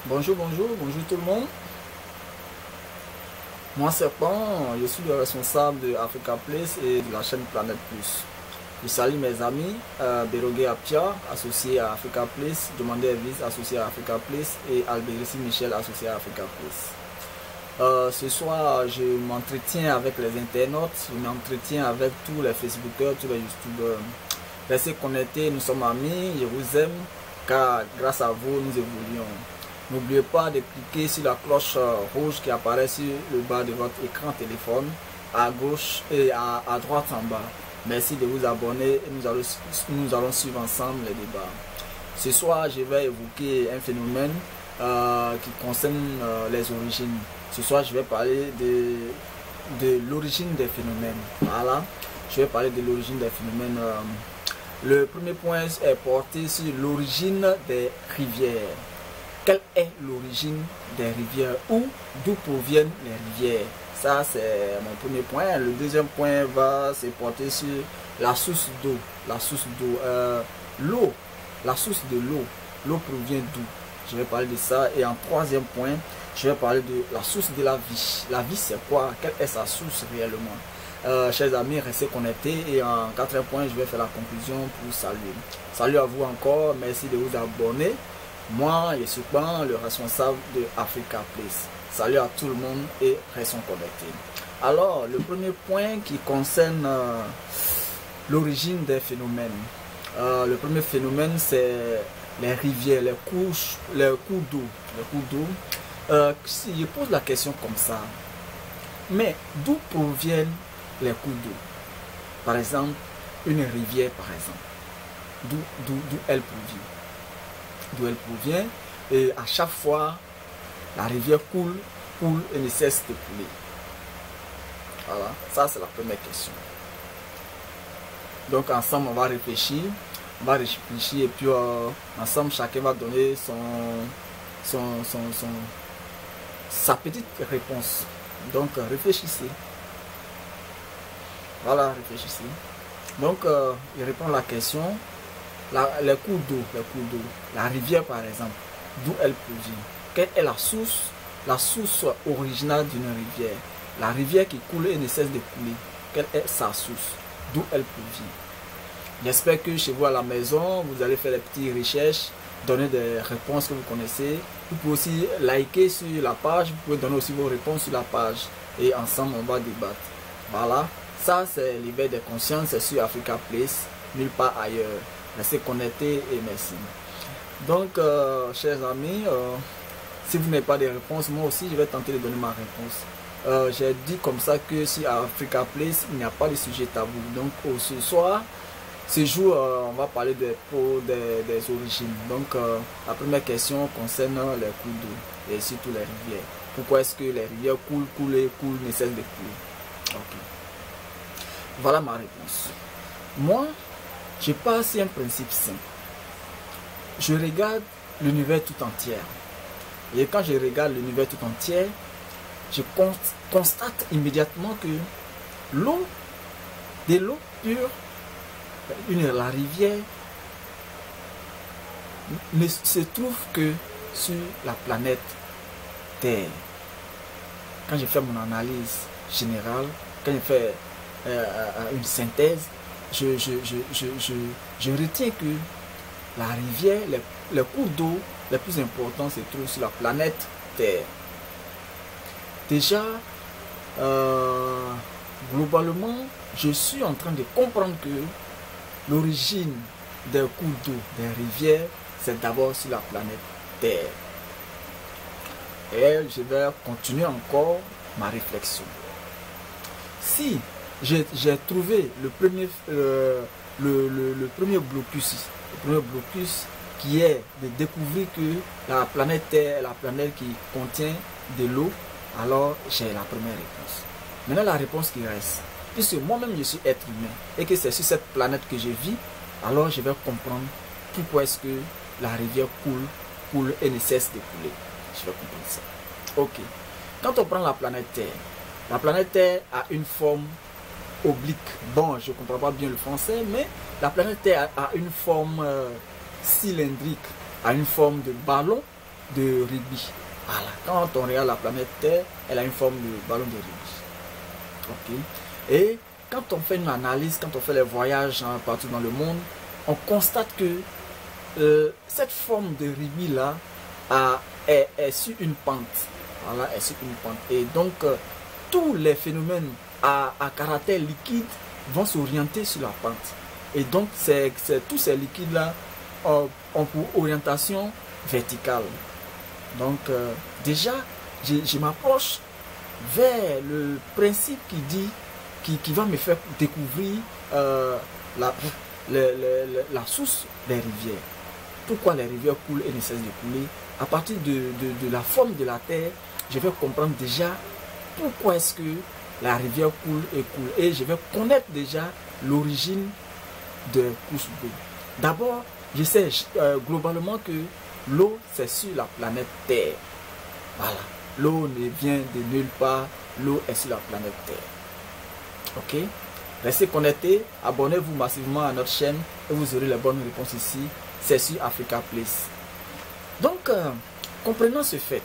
Bonjour tout le monde. Moi c'est Pan, je suis le responsable de Africa Place et de la chaîne Planète Plus. Je salue mes amis, Bérogué Apia, associé à Africa Place, Demandé Elvis, associé à Africa Place et Albérici Michel, associé à Africa Place. Ce soir, je m'entretiens avec les internautes, je m'entretiens avec tous les Facebookers, tous les YouTubeurs. Restez connectés, nous sommes amis, je vous aime, car grâce à vous, nous évoluons. N'oubliez pas de cliquer sur la cloche rouge qui apparaît sur le bas de votre écran téléphone, à gauche et à droite en bas. Merci de vous abonner et nous allons suivre ensemble les débats. Ce soir, je vais évoquer un phénomène qui concerne les origines. Ce soir, je vais parler de l'origine des phénomènes. Voilà, je vais parler de l'origine des phénomènes. Le premier point est porté sur l'origine des rivières. Quelle est l'origine des rivières ou d'où proviennent les rivières? Ça, c'est mon premier point. Le deuxième point va se porter sur la source d'eau. La source d'eau. L'eau. La source de l'eau. L'eau provient d'où? Je vais parler de ça. Et en troisième point, je vais parler de la source de la vie. La vie, c'est quoi? Quelle est sa source réellement? Chers amis, restez connectés. Et en quatrième point, je vais faire la conclusion pour saluer. Salut à vous encore. Merci de vous abonner. Moi, je suis Pan, le responsable de Africa Place. Salut à tout le monde et restons connectés. Alors, le premier point qui concerne l'origine des phénomènes. Le premier phénomène, c'est les rivières, les cours d'eau. Si je pose la question comme ça, mais d'où proviennent les cours d'eau? Par exemple, une rivière, par exemple. D'où elle provient? D'où elle provient, et à chaque fois la rivière coule et ne cesse de couler. Voilà, ça c'est la première question. Donc ensemble on va réfléchir, et puis ensemble chacun va donner sa petite réponse. Donc réfléchissez. Voilà, réfléchissez. Donc il répond à la question. Les cours d'eau, la rivière par exemple, d'où elle provient? Quelle est la source originale d'une rivière? La rivière qui coule et ne cesse de couler, quelle est sa source? D'où elle provient? J'espère que chez vous à la maison, vous allez faire des petites recherches, donner des réponses que vous connaissez. Vous pouvez aussi liker sur la page, vous pouvez donner aussi vos réponses sur la page. Et ensemble, on va débattre. Voilà, ça c'est l'éveil des consciences, c'est sur Africa Place, nulle part ailleurs. Restez connectés et merci. Donc, chers amis, si vous n'avez pas de réponse, moi aussi, je vais tenter de donner ma réponse. J'ai dit comme ça que si à Africa Place, il n'y a pas de sujet tabou. Donc, ce soir, ce jour, on va parler des origines. Donc, la première question concerne les cours d'eau et surtout les rivières. Pourquoi est-ce que les rivières coulent, ne cessent de couler? Ok. Voilà ma réponse. Moi, je pars sur un principe simple. Je regarde l'univers tout entier. Et quand je regarde l'univers tout entier, je constate immédiatement que l'eau, de l'eau pure, la rivière, ne se trouve que sur la planète Terre. Quand je fais mon analyse générale, quand je fais une synthèse, je retiens que la rivière, les cours d'eau les plus importants se trouvent sur la planète Terre. Déjà, globalement, je suis en train de comprendre que l'origine des cours d'eau, des rivières, c'est d'abord sur la planète Terre. Et je vais continuer encore ma réflexion. Si j'ai trouvé le premier blocus qui est de découvrir que la planète Terre est la planète qui contient de l'eau, alors j'ai la première réponse. Maintenant la réponse qui reste, puisque moi-même je suis être humain et que c'est sur cette planète que je vis, alors je vais comprendre pourquoi est-ce que la rivière coule et ne cesse de couler. Je vais comprendre ça. Ok. Quand on prend la planète Terre a une forme oblique. Bon, je ne comprends pas bien le français, mais la planète Terre a une forme cylindrique, a une forme de ballon de rugby. Voilà, quand on regarde la planète Terre, elle a une forme de ballon de rugby. Ok. Et quand on fait une analyse, quand on fait les voyages partout dans le monde, on constate que cette forme de rugby là est sur une pente. Voilà, est sur une pente. Et donc, tous les phénomènes à caractère liquide vont s'orienter sur la pente. Et donc, tous ces liquides-là ont pour orientation verticale. Donc, déjà, je m'approche vers le principe qui va me faire découvrir la source des rivières. Pourquoi les rivières coulent et ne cessent de couler. À partir de la forme de la Terre, je vais comprendre déjà pourquoi est-ce que la rivière coule et coule. Et je vais connaître déjà l'origine de couches d'eau. D'abord, je sais globalement que l'eau, c'est sur la planète Terre. Voilà. L'eau ne vient de nulle part. L'eau est sur la planète Terre. Ok? Restez connectés. Abonnez-vous massivement à notre chaîne et vous aurez les bonnes réponses ici. C'est sur Africa Place. Donc, comprenant ce fait,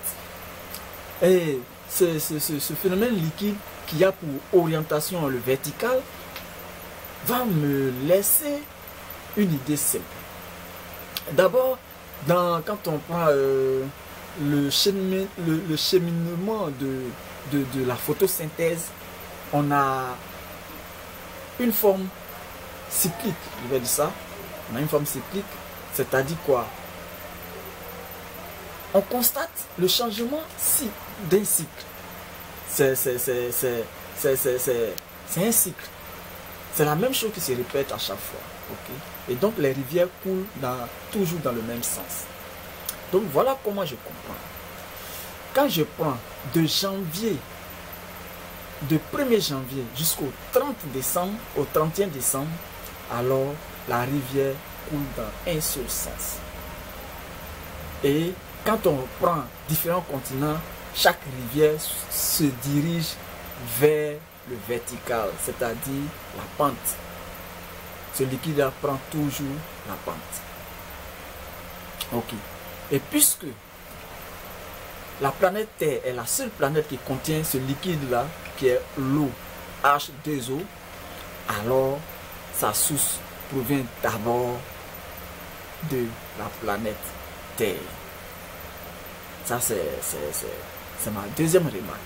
et ce phénomène liquide qui a pour orientation le vertical va me laisser une idée simple. D'abord, quand on prend le cheminement de la photosynthèse, on a une forme cyclique, je vais dire ça. On a une forme cyclique, c'est-à-dire quoi? On constate le changement d'un cycle. C'est un cycle. C'est la même chose qui se répète à chaque fois. Okay? Et donc les rivières coulent toujours dans le même sens. Donc voilà comment je comprends. Quand je prends de janvier, de 1er janvier jusqu'au 30 décembre, au 31 décembre, alors la rivière coule dans un seul sens. Et quand on prend différents continents, chaque rivière se dirige vers le vertical, c'est-à-dire la pente. Ce liquide prend toujours la pente. Ok. Et puisque la planète Terre est la seule planète qui contient ce liquide-là, qui est l'eau, H2O, alors sa source provient d'abord de la planète Terre. Ça, c'est ma deuxième remarque.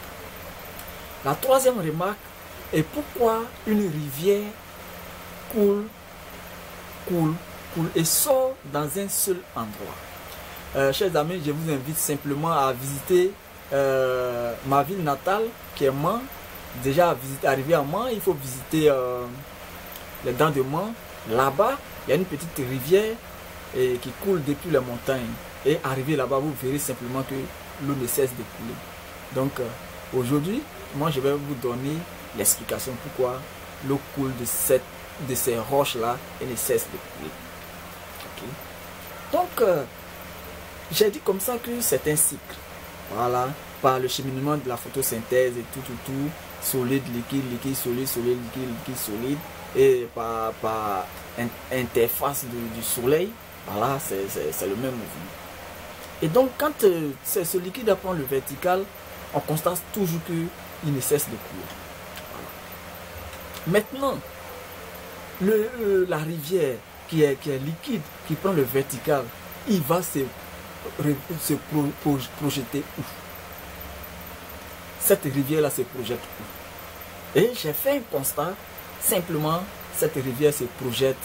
La troisième remarque est pourquoi une rivière coule et sort dans un seul endroit. Chers amis, je vous invite simplement à visiter ma ville natale qui est Mans. Déjà, arrivé à Mans, il faut visiter les Dents de Mans. Là-bas, il y a une petite rivière qui coule depuis les montagnes. Et arrivé là-bas, vous verrez simplement que l'eau ne cesse de couler. Donc, aujourd'hui, moi, je vais vous donner l'explication pourquoi l'eau coule de ces roches-là et ne cesse de couler. Okay. Donc, j'ai dit comme ça que c'est un cycle. Voilà, par le cheminement de la photosynthèse et tout, solide, liquide, liquide, solide, solide, liquide, liquide, solide. Et par interface du soleil, voilà, c'est le même mouvement. Et donc, quand ce liquide prend le vertical, on constate toujours qu'il ne cesse de couler. Voilà. Maintenant, la rivière qui est liquide, qui prend le vertical, il va se projeter où? Cette rivière-là se projette où? Et j'ai fait un constat, simplement, cette rivière se projette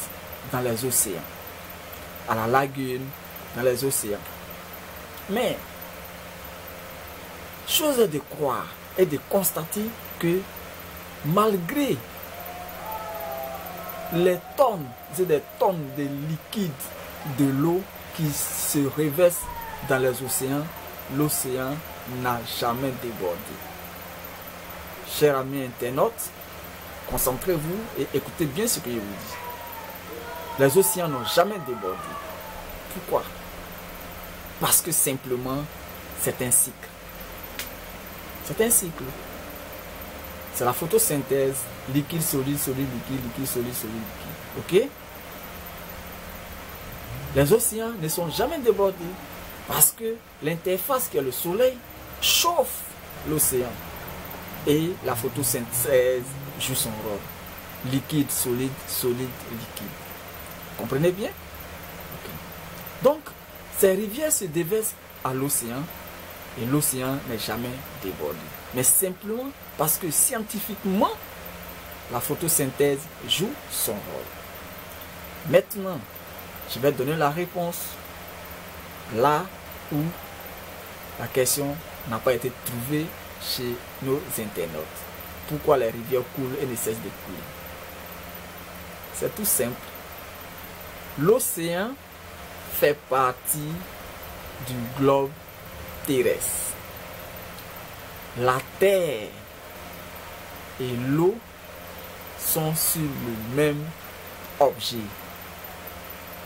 dans les océans, à la lagune, dans les océans. Mais, chose est de croire et de constater que malgré les tonnes et des tonnes de liquide de l'eau qui se reversent dans les océans, l'océan n'a jamais débordé. Chers amis internautes, concentrez-vous et écoutez bien ce que je vous dis. Les océans n'ont jamais débordé. Pourquoi? Parce que simplement, c'est un cycle. C'est un cycle. C'est la photosynthèse, liquide, solide, solide, liquide, liquide, solide, solide, liquide. Ok? Les océans ne sont jamais débordés. Parce que l'interface qui est le soleil chauffe l'océan. Et la photosynthèse joue son rôle. Liquide, solide, solide, liquide. Comprenez bien? Okay. Donc, ces rivières se déversent à l'océan et l'océan n'est jamais débordé. Mais simplement parce que scientifiquement, la photosynthèse joue son rôle. Maintenant, je vais donner la réponse là où la question n'a pas été trouvée chez nos internautes. Pourquoi les rivières coulent et ne cessent de couler? C'est tout simple. L'océan fait partie du globe terrestre. La terre et l'eau sont sur le même objet.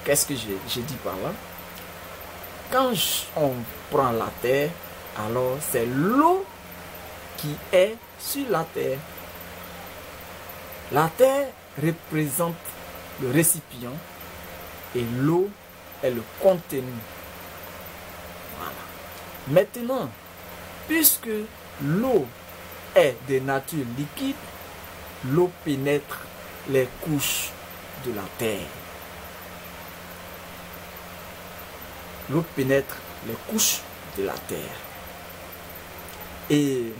Qu'est-ce que je dis par là? Quand on prend la terre, alors c'est l'eau qui est sur la terre. La terre représente le récipient et l'eau est le contenu. Voilà. Maintenant, puisque l'eau est de nature liquide, l'eau pénètre les couches de la terre. L'eau pénètre les couches de la terre. Et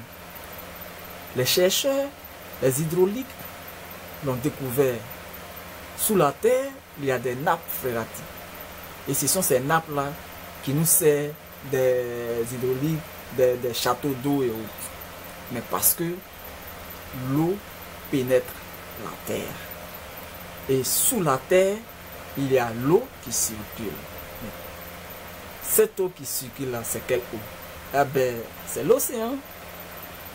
les chercheurs, les hydrauliques, l'ont découvert. Sous la terre, il y a des nappes phréatiques. Et ce sont ces nappes-là qui nous servent des hydrauliques, des châteaux d'eau et autres. Mais parce que l'eau pénètre la terre. Et sous la terre, il y a l'eau qui circule. Cette eau qui circule là, c'est quelle eau? Eh bien, c'est l'océan.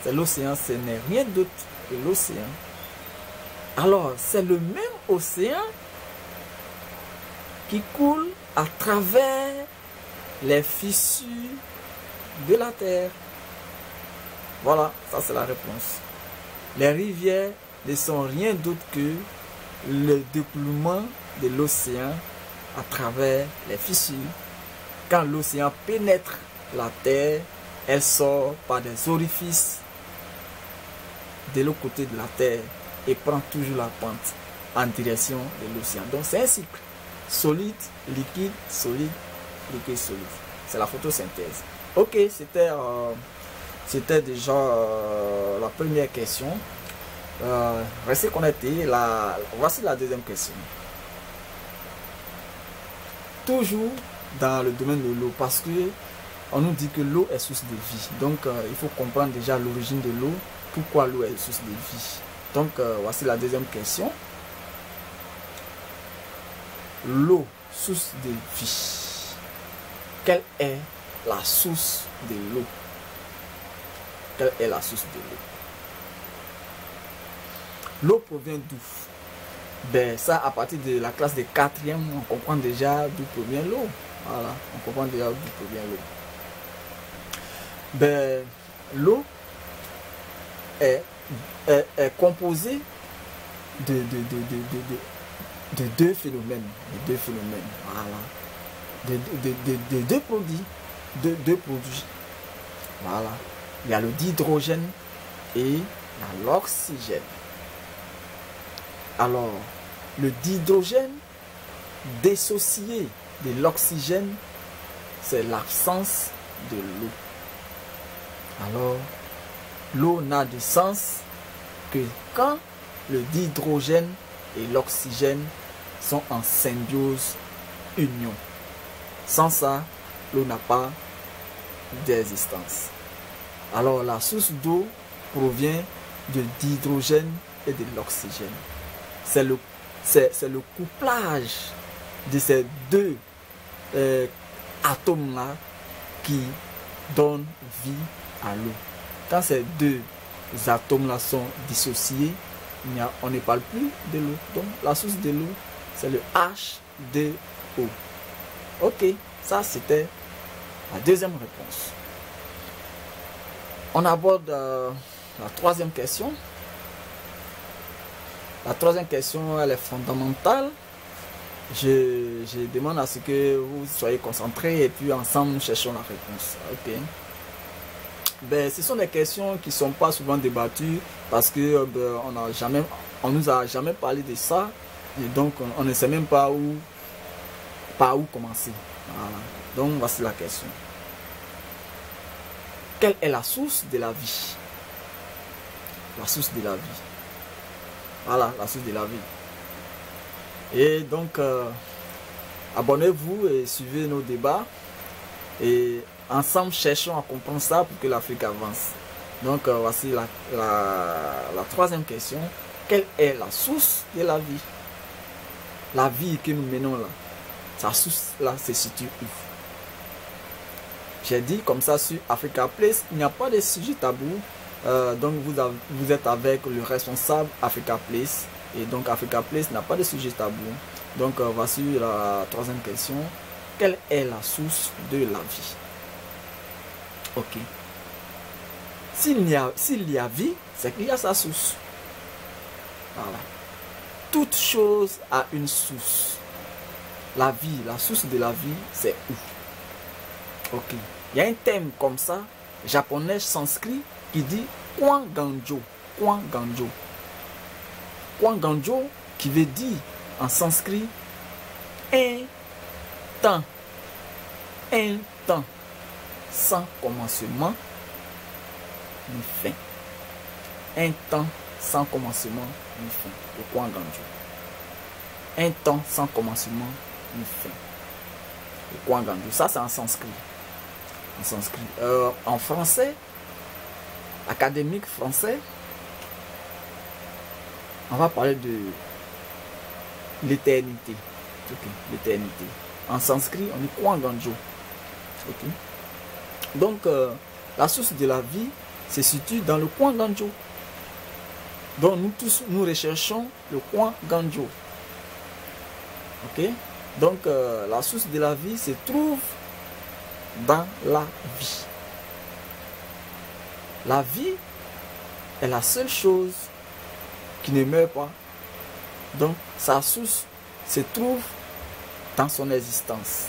C'est l'océan, ce n'est rien d'autre que l'océan. Alors, c'est le même océan qui coule à travers les fissures de la terre. Voilà, ça c'est la réponse. Les rivières ne sont rien d'autre que le déploiement de l'océan à travers les fissures. Quand l'océan pénètre la terre, elle sort par des orifices de l'autre côté de la terre et prend toujours la pente en direction de l'océan. Donc c'est un cycle. Solide, liquide, solide, liquide, solide. C'est la photosynthèse. Ok, c'était déjà la première question. Restez connectés. Voici la deuxième question. Toujours dans le domaine de l'eau, parce que on nous dit que l'eau est source de vie. Donc il faut comprendre déjà l'origine de l'eau, pourquoi l'eau est source de vie. Donc voici la deuxième question. L'eau, source de vie. Quelle est la source de l'eau? Quelle est la source de l'eau? L'eau provient d'où? Ben ça, à partir de la classe de 4e, on comprend déjà d'où provient l'eau. Voilà, on comprend déjà d'où provient l'eau. Ben, l'eau est composée de deux phénomènes. Voilà. De deux produits. Deux produits. Voilà. Il y a le dihydrogène et l'oxygène. Alors, le dihydrogène dissocié de l'oxygène, c'est l'absence de l'eau. Alors, l'eau n'a de sens que quand le dihydrogène et l'oxygène sont en symbiose, union. Sans ça, l'eau n'a pas d'existence. Alors, la source d'eau provient de dihydrogène et de l'oxygène. C'est le couplage de ces deux atomes-là qui donne vie à l'eau. Quand ces deux atomes-là sont dissociés, on ne parle plus de l'eau. Donc la source de l'eau, c'est le H2O. Ok, ça c'était la deuxième réponse. On aborde la troisième question. La troisième question, elle est fondamentale. je demande à ce que vous soyez concentrés et puis ensemble nous cherchons la réponse. Ok. Ben, ce sont des questions qui ne sont pas souvent débattues parce que on nous a jamais parlé de ça et donc on ne sait même pas par où commencer. Voilà. Donc voici la question. Quelle est la source de la vie? La source de la vie. Voilà, la source de la vie. Et donc, abonnez-vous et suivez nos débats. Et ensemble, cherchons à comprendre ça pour que l'Afrique avance. Donc, voici la troisième question. Quelle est la source de la vie? La vie que nous menons là, sa source là se situe où? J'ai dit comme ça sur Africa Place, il n'y a pas de sujet tabou. Donc vous êtes avec le responsable Africa Place. Et donc Africa Place n'a pas de sujet tabou. Donc voici la troisième question. Quelle est la source de la vie? Ok. S'il y a vie, c'est qu'il y a sa source. Voilà. Toute chose a une source. La vie, la source de la vie, c'est où? Ok. Il y a un thème comme ça, japonais sanskrit, qui dit Kwan Ganjo. Kwan Ganjo. Kwan Ganjo, qui veut dire en sanskrit un temps. Un temps sans commencement ni fin. Un temps sans commencement ni fin. Le Kwan Ganjo. Un temps sans commencement ni fin. Le Kwan Ganjo. Ça, c'est en sanskrit. En sanskrit. En français, académique français, on va parler de l'éternité. Okay. L'éternité. En sanskrit, on dit Kwan Ganjo. Okay. Donc, la source de la vie se situe dans le Kwan Ganjo. Donc, nous tous, nous recherchons le Kwan Ganjo. Ok? Donc, la source de la vie se trouve dans la vie. La vie est la seule chose qui ne meurt pas. Donc, sa source se trouve dans son existence.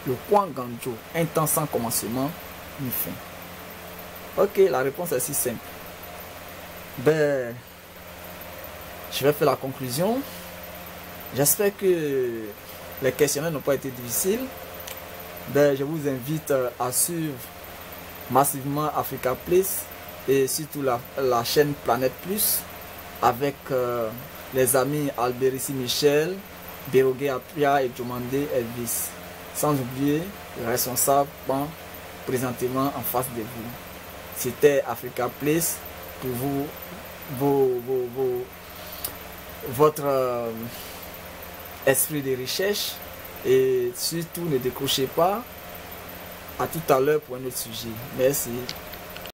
Le Kwan Ganjo, un temps sans commencement ni fin. Ok, la réponse est si simple. Ben, je vais faire la conclusion. J'espère que les questionnaires n'ont pas été difficiles. Ben, je vous invite à suivre massivement Africa Place et surtout la chaîne Planète Plus avec les amis Alberici Michel, Bérogué Apia et Jomandé Elvis. Sans oublier le responsable présentement en face de vous. C'était Africa Place pour votre esprit de recherche et surtout ne décrochez pas. À tout à l'heure pour un autre sujet. Merci.